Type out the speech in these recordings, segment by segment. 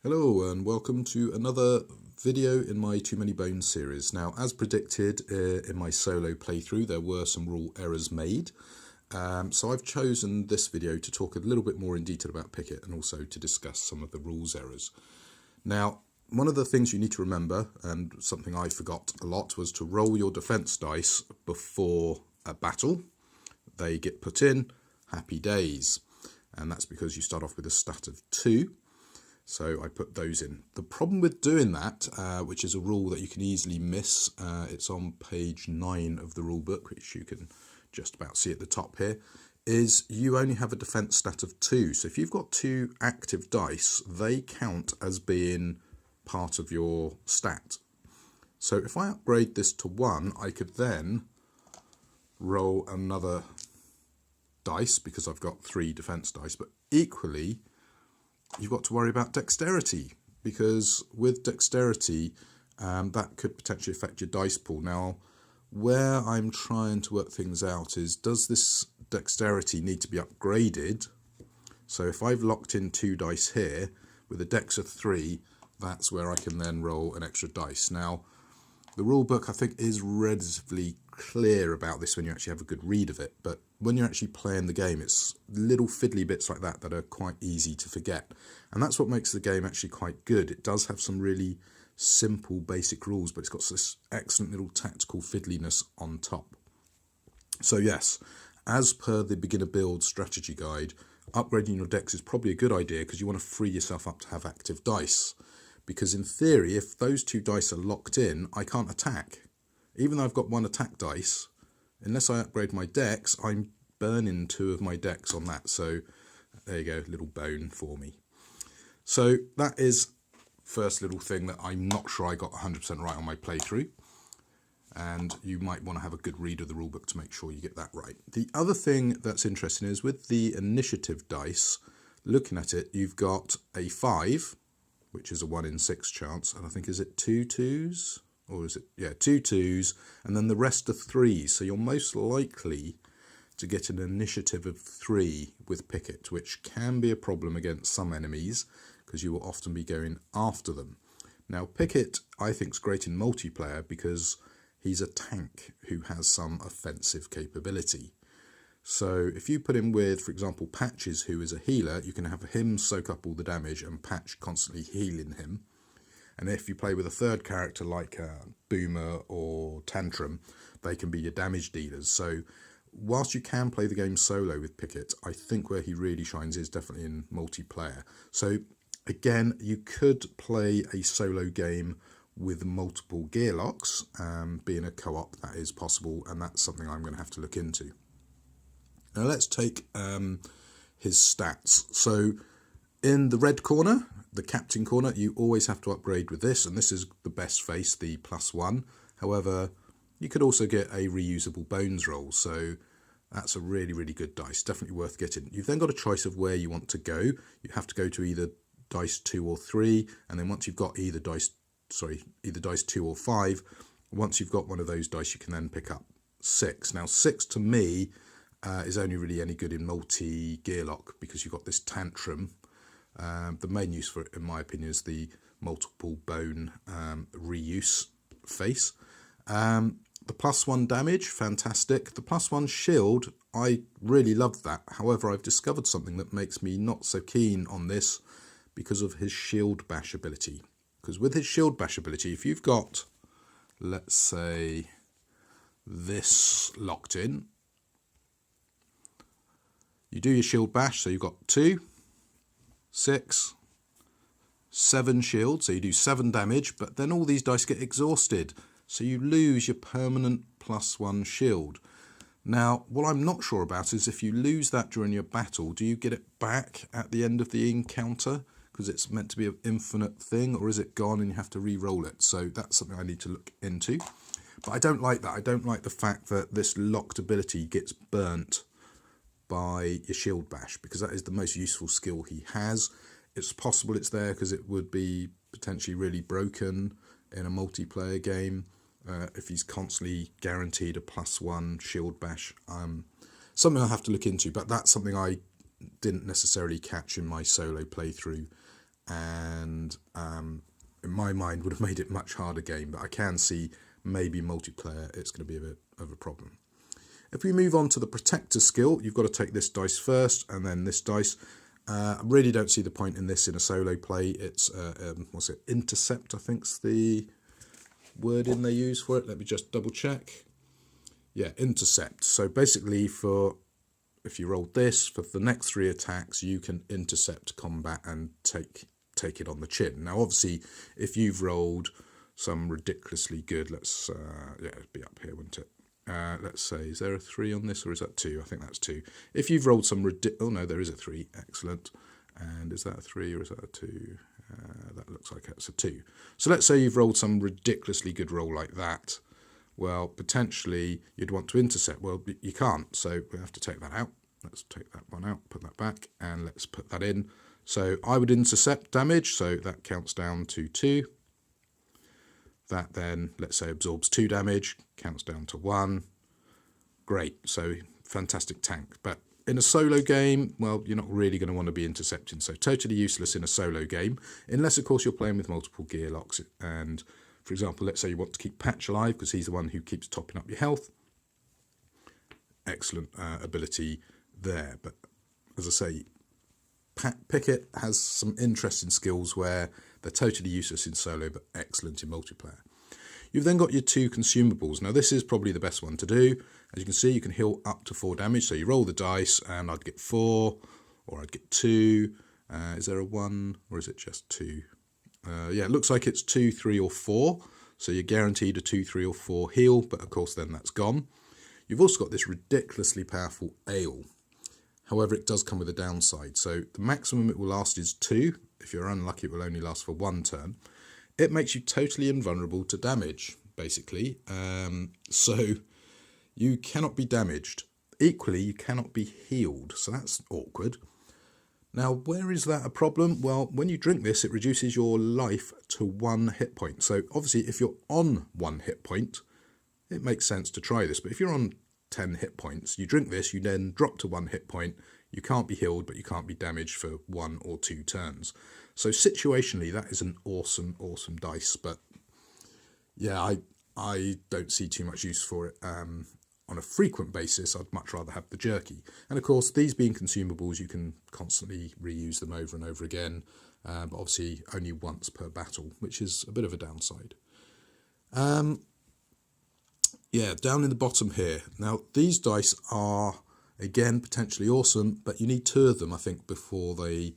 Hello and welcome to another video in my Too Many Bones series. Now, as predicted in my solo playthrough, there were some rule errors made. So I've chosen this video to talk a little bit more in detail about Picket and also to discuss some of the rules errors. Now, one of the things you need to remember, and something I forgot a lot, was to roll your defense dice before a battle. They get put in, happy days. And that's because you start off with a stat of 2. So I put those in. The problem with doing that, which is a rule that you can easily miss, it's on page 9 of the rule book, which you can just about see at the top here, is you only have a defense stat of 2. So if you've got 2 active dice, they count as being part of your stat. So if I upgrade this to 1, I could then roll another dice because I've got 3 defense dice, but equally you've got to worry about dexterity, because with dexterity that could potentially affect your dice pool. Now, where I'm trying to work things out is, does this dexterity need to be upgraded? So if I've locked in 2 dice here with a dex of 3, that's where I can then roll an extra dice. Now, the rule book I think is relatively clear about this when you actually have a good read of it, but when you're actually playing the game, it's little fiddly bits like that that are quite easy to forget. And that's what makes the game actually quite good. It does have some really simple basic rules, but it's got this excellent little tactical fiddliness on top. So yes, as per the beginner build strategy guide, upgrading your dex is probably a good idea because you want to free yourself up to have active dice. Because in theory, if those 2 dice are locked in, I can't attack. Even though I've got 1 attack dice, unless I upgrade my dex, I'm burning 2 of my dex on that. So there you go, little bone for me. So that is first little thing that I'm not sure I got 100% right on my playthrough. And you might want to have a good read of the rulebook to make sure you get that right. The other thing that's interesting is with the initiative dice, looking at it, you've got a 5, which is a 1 in 6 chance. And I think, is it 2 2s? Or is it, yeah, 2 2s, and then the rest are 3s. So you're most likely to get an initiative of 3 with Picket, which can be a problem against some enemies because you will often be going after them. Now, Picket, I think, is great in multiplayer because he's a tank who has some offensive capability. So if you put him with, for example, Patches, who is a healer, you can have him soak up all the damage and Patch constantly healing him. And if you play with a third character like Boomer or Tantrum, they can be your damage dealers. So whilst you can play the game solo with Picket, I think where he really shines is definitely in multiplayer. So again, you could play a solo game with multiple Gearlocs, being a co-op, that is possible, and that's something I'm going to have to look into. Now let's take his stats. So in the red corner, the captain corner, you always have to upgrade with this, and this is the best face, the +1. However, you could also get a reusable bones roll, so that's a really, really good dice, definitely worth getting. You've then got a choice of where you want to go. You have to go to either dice 2 or 3, and then once you've got either dice 2 or 5, once you've got one of those dice, you can then pick up 6. Now 6 to me is only really any good in multi-Gearloc because you've got this Tantrum. The main use for it, in my opinion, is the multiple bone reuse face. The +1 damage, fantastic. The +1 shield, I really love that. However, I've discovered something that makes me not so keen on this because of his shield bash ability. Because with his shield bash ability, if you've got, let's say, this locked in, you do your shield bash, so you've got 2, 6, 7 shield, so you do 7 damage, but then all these dice get exhausted, so you lose your permanent +1 shield. Now, what I'm not sure about is if you lose that during your battle, do you get it back at the end of the encounter? Because it's meant to be an infinite thing, or is it gone and you have to re-roll it? So that's something I need to look into. But I don't like that. I don't like the fact that this locked ability gets burnt by your shield bash, because that is the most useful skill he has. It's possible it's there because it would be potentially really broken in a multiplayer game if he's constantly guaranteed a +1 shield bash. Something I'll have to look into, but that's something I didn't necessarily catch in my solo playthrough and in my mind would have made it a much harder game, but I can see maybe multiplayer it's going to be a bit of a problem. If we move on to the protector skill, you've got to take this dice first and then this dice. I really don't see the point in this in a solo play. It's what's it, intercept, I think's the wording they use for it. Let me just double check. Yeah, intercept. So basically, if you rolled this, for the next 3 attacks, you can intercept combat and take it on the chin. Now, obviously, if you've rolled some ridiculously good, let's yeah, it'd be up here, wouldn't it? Let's say, is there a 3 on this, or is that 2? I think that's 2. If you've rolled some oh no, there is a 3. Excellent. And is that a 3 or is that a 2? That looks like it's a 2. So let's say you've rolled some ridiculously good roll like that. Well, potentially you'd want to intercept. Well, you can't, so we have to take that out. Let's take that one out, put that back, and let's put that in. So I would intercept damage, so that counts down to 2. That then, let's say, absorbs 2 damage, counts down to 1. Great, so fantastic tank. But in a solo game, well, you're not really going to want to be intercepting, so totally useless in a solo game, unless, of course, you're playing with multiple Gearlocs. And, for example, let's say you want to keep Patch alive, because he's the one who keeps topping up your health. Excellent ability there. But, as I say, Picket has some interesting skills where they're totally useless in solo, but excellent in multiplayer. You've then got your 2 consumables. Now, this is probably the best one to do. As you can see, you can heal up to 4 damage. So you roll the dice, and I'd get 4, or I'd get 2. Is there a 1, or is it just 2? Yeah, it looks like it's 2, 3, or 4. So you're guaranteed a 2, 3, or 4 heal, but of course then that's gone. You've also got this ridiculously powerful ale. However, it does come with a downside. So the maximum it will last is 2. If you're unlucky, it will only last for 1 turn. It makes you totally invulnerable to damage, basically. So you cannot be damaged. Equally, you cannot be healed. So that's awkward. Now, where is that a problem? Well, when you drink this, it reduces your life to 1 hit point. So obviously, if you're on 1 hit point, it makes sense to try this. But if you're on 10 hit points, you drink this, you then drop to 1 hit point. You can't be healed, but you can't be damaged for 1 or 2 turns. So situationally, that is an awesome, awesome dice. But yeah, I don't see too much use for it. On a frequent basis, I'd much rather have the jerky. And of course, these being consumables, you can constantly reuse them over and over again. But obviously only once per battle, which is a bit of a downside. Yeah, down in the bottom here. Now, these dice are, again, potentially awesome, but you need 2 of them, I think, before they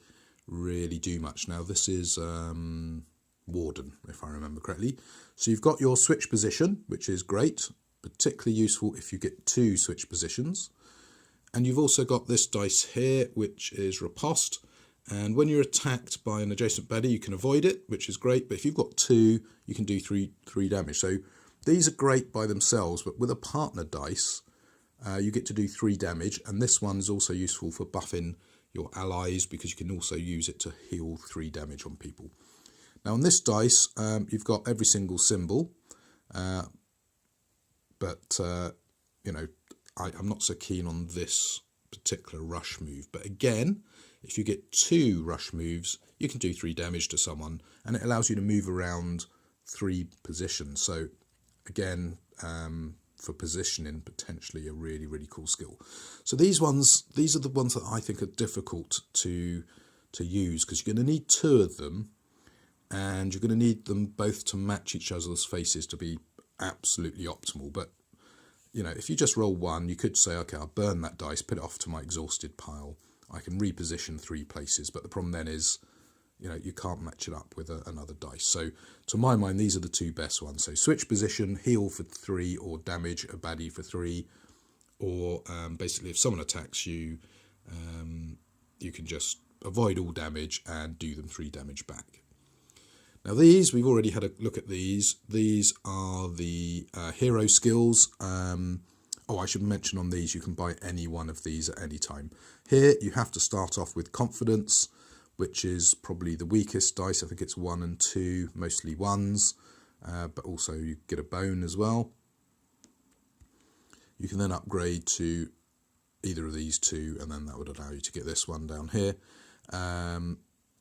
really do much. Now, this is Warden, if I remember correctly. So you've got your switch position, which is great, particularly useful if you get 2 switch positions. And you've also got this dice here, which is Riposte. And when you're attacked by an adjacent baddie, you can avoid it, which is great. But if you've got 2, you can do 3 damage. So these are great by themselves, but with a partner dice, you get to do 3 damage. And this one is also useful for buffing your allies, because you can also use it to heal 3 damage on people. Now on this dice, you've got every single symbol, but you know, I'm not so keen on this particular rush move. But again, if you get 2 rush moves, you can do 3 damage to someone, and it allows you to move around 3 positions. So again, for positioning, potentially a really, really cool skill. So these are the ones that I think are difficult to use, because you're going to need 2 of them, and you're going to need them both to match each other's faces to be absolutely optimal. But you know, if you just roll 1, you could say, okay, I'll burn that dice, put it off to my exhausted pile. I can reposition 3 places, but the problem then is, you know, you can't match it up with another dice. So to my mind, these are the 2 best ones. So switch position, heal for 3, or damage a baddie for 3, or basically if someone attacks you, you can just avoid all damage and do them 3 damage back. Now these, we've already had a look at these. These are the hero skills. Oh, I should mention on these, you can buy any one of these at any time. Here, you have to start off with confidence, which is probably the weakest dice. I think it's 1 and 2, mostly 1s, but also you get a bone as well. You can then upgrade to either of these 2, and then that would allow you to get this one down here.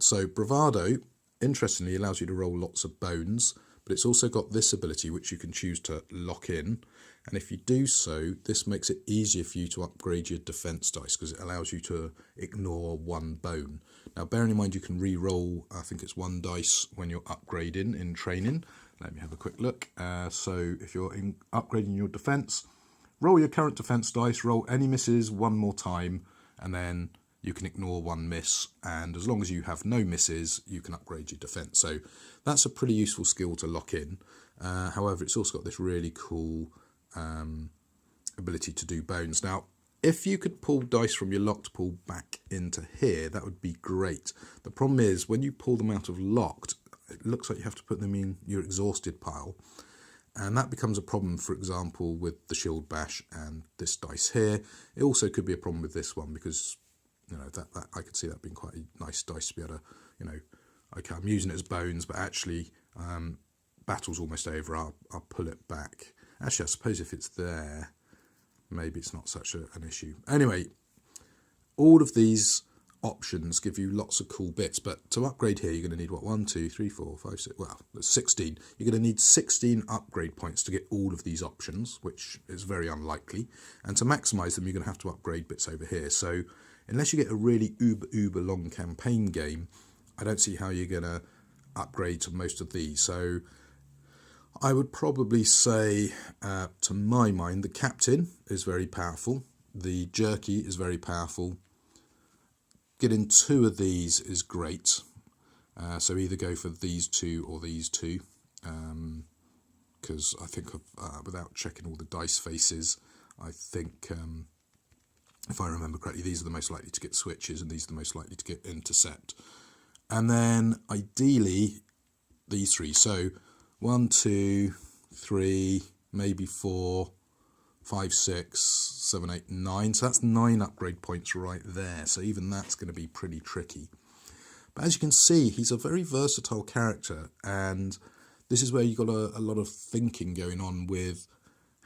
So Bravado, interestingly, allows you to roll lots of bones, but it's also got this ability which you can choose to lock in. And if you do so, this makes it easier for you to upgrade your defense dice because it allows you to ignore one bone. Now, bearing in mind you can re-roll, I think it's one dice when you're upgrading in training. Let me have a quick look. So if you're upgrading your defense, roll your current defense dice, roll any misses one more time, and then you can ignore one miss. And as long as you have no misses, you can upgrade your defense. So that's a pretty useful skill to lock in. However, it's also got this really cool ability to do bones. Now, if you could pull dice from your locked pool back into here, that would be great. The problem is when you pull them out of locked, it looks like you have to put them in your exhausted pile. And that becomes a problem, for example, with the shield bash and this dice here. It also could be a problem with this one because, you know, that I could see that being quite a nice dice to be able to, you know, okay, I'm using it as bones, but actually battle's almost over, I'll pull it back. Actually, I suppose if it's there, maybe it's not such an issue. Anyway, all of these options give you lots of cool bits, but to upgrade here, you're going to need, what, 1, 2, 3, 4, 5, 6, well, there's 16. You're going to need 16 upgrade points to get all of these options, which is very unlikely. And to maximise them, you're going to have to upgrade bits over here. So unless you get a really uber long campaign game, I don't see how you're going to upgrade to most of these. So I would probably say, to my mind, the captain is very powerful. The jerky is very powerful. Getting 2 of these is great. So either go for these 2 or these 2. Because I think, without checking all the dice faces, I think, if I remember correctly, these are the most likely to get switches and these are the most likely to get intercept. And then, ideally, these 3. So 1, 2, 3, maybe 4, 5, 6, 7, 8, 9. So that's 9 upgrade points right there. So even that's going to be pretty tricky. But as you can see, he's a very versatile character. And this is where you've got a lot of thinking going on with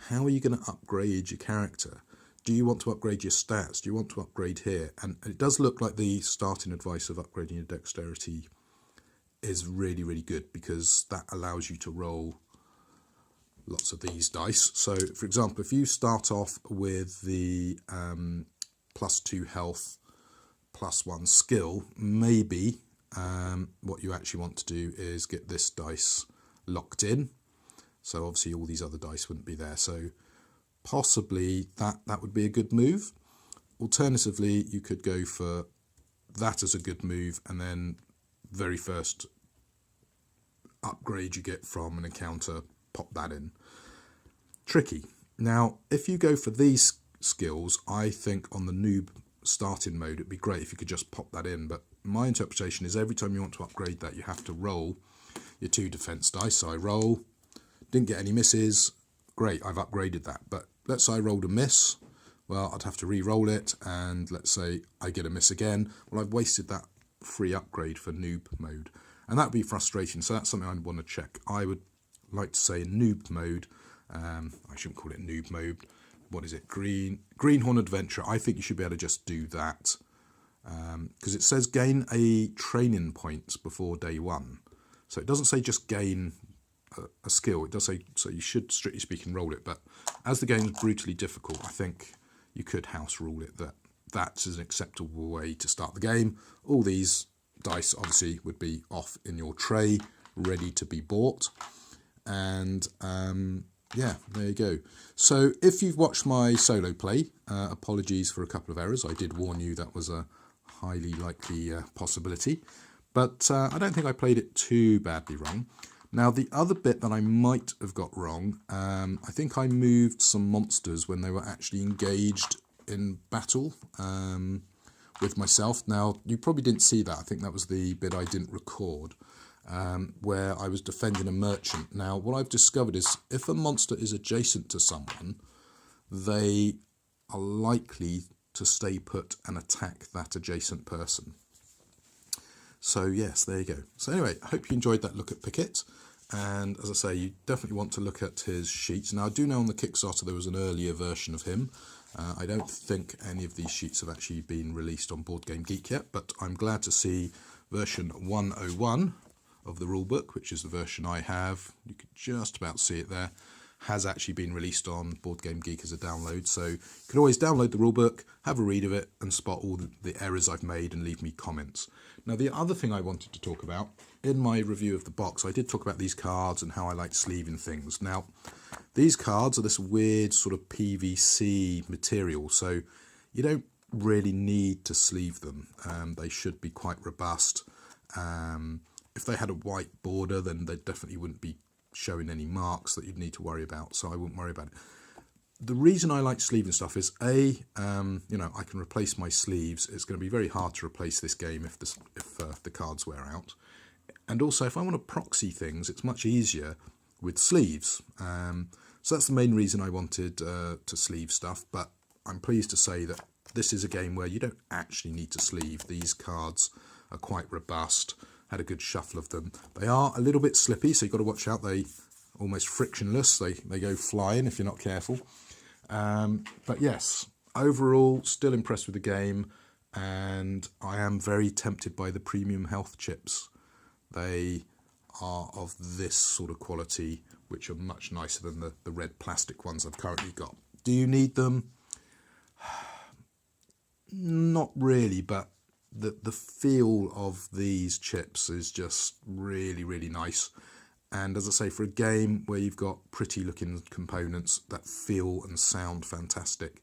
how are you going to upgrade your character? Do you want to upgrade your stats? Do you want to upgrade here? And it does look like the starting advice of upgrading your dexterity is really, really good because that allows you to roll lots of these dice. So, for example, if you start off with the +2 health, +1 skill, maybe what you actually want to do is get this dice locked in. So obviously all these other dice wouldn't be there. So possibly that would be a good move. Alternatively, you could go for that as a good move and then very first upgrade you get from an encounter, pop that in. Tricky. Now, if you go for these skills, I think on the noob starting mode, it'd be great if you could just pop that in. But my interpretation is every time you want to upgrade that, you have to roll your 2 defense dice. So I roll, didn't get any misses. Great, I've upgraded that. But let's say I rolled a miss. Well, I'd have to re-roll it. And let's say I get a miss again. Well, I've wasted that free upgrade for noob mode. And that would be frustrating. So that's something I'd want to check. I would like to say in noob mode, I shouldn't call it noob mode. What is it? Greenhorn Adventure. I think you should be able to just do that. Because it says gain a training point before day 1. So it doesn't say just gain a skill. It does say, so you should, strictly speaking, roll it. But as the game is brutally difficult, I think you could house rule it that that's an acceptable way to start the game. All these dice obviously would be off in your tray, ready to be bought. And yeah, there you go. So if you've watched my solo play, apologies for a couple of errors. I did warn you that was a highly likely possibility. But I don't think I played it too badly wrong. Now, the other bit that I might have got wrong, I think I moved some monsters when they were actually engaged in battle with myself. Now, you probably didn't see that. I think that was the bit I didn't record, where I was defending a merchant. Now, what I've discovered is if a monster is adjacent to someone, they are likely to stay put and attack that adjacent person. So yes, there you go. So anyway, I hope you enjoyed that look at Picket. And as I say, you definitely want to look at his sheets. Now, I do know on the Kickstarter there was an earlier version of him. I don't think any of these sheets have actually been released on Board Game Geek yet, but I'm glad to see version 101 of the rulebook, which is the version I have. You can just about see it there. Has actually been released on Board Game Geek as a download, so you can always download the rulebook, have a read of it, and spot all the errors I've made and leave me comments. Now, the other thing I wanted to talk about, in my review of the box, I did talk about these cards and how I like sleeving things. Now, these cards are this weird sort of PVC material, so you don't really need to sleeve them. They should be quite robust. If they had a white border, then they definitely wouldn't be showing any marks that you'd need to worry about, so I wouldn't worry about it. The reason I like sleeving stuff is you know, I can replace my sleeves. It's going to be very hard to replace this game if the cards wear out, and also if I want to proxy things, it's much easier with sleeves. So that's the main reason I wanted to sleeve stuff. But I'm pleased to say that this is a game where you don't actually need to sleeve. These cards are quite robust. Had a good shuffle of them. They are a little bit slippy, so you've got to watch out. They almost frictionless. They go flying if you're not careful. But yes, overall, still impressed with the game, and I am very tempted by the premium health chips. They are of this sort of quality, which are much nicer than the red plastic ones I've currently got. Do you need them? Not really, but the feel of these chips is just really, really nice. And as I say, for a game where you've got pretty looking components that feel and sound fantastic,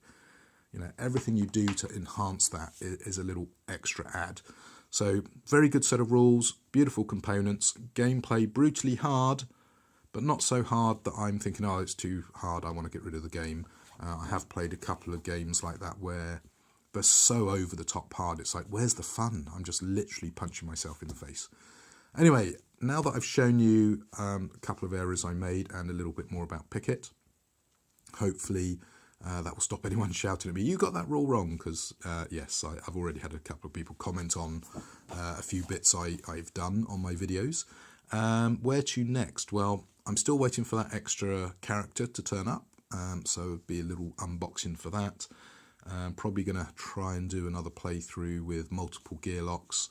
you know, everything you do to enhance that is a little extra add. So very good set of rules, beautiful components, gameplay brutally hard, but not so hard that I'm thinking, oh, it's too hard, I want to get rid of the game. I have played a couple of games like that where they're so over the top hard, it's like, where's the fun? I'm just literally punching myself in the face. Anyway, now that I've shown you a couple of errors I made and a little bit more about Picket, hopefully that will stop anyone shouting at me, you got that rule wrong, because yes, I've already had a couple of people comment on a few bits I've done on my videos. Where to next? Well, I'm still waiting for that extra character to turn up, so it'll be a little unboxing for that. Probably going to try and do another playthrough with multiple Gearlocs,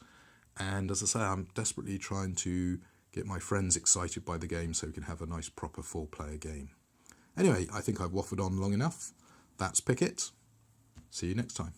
and as I say, I'm desperately trying to get my friends excited by the game so we can have a nice proper 4-player game. Anyway, I think I've waffled on long enough. That's Picket. See you next time.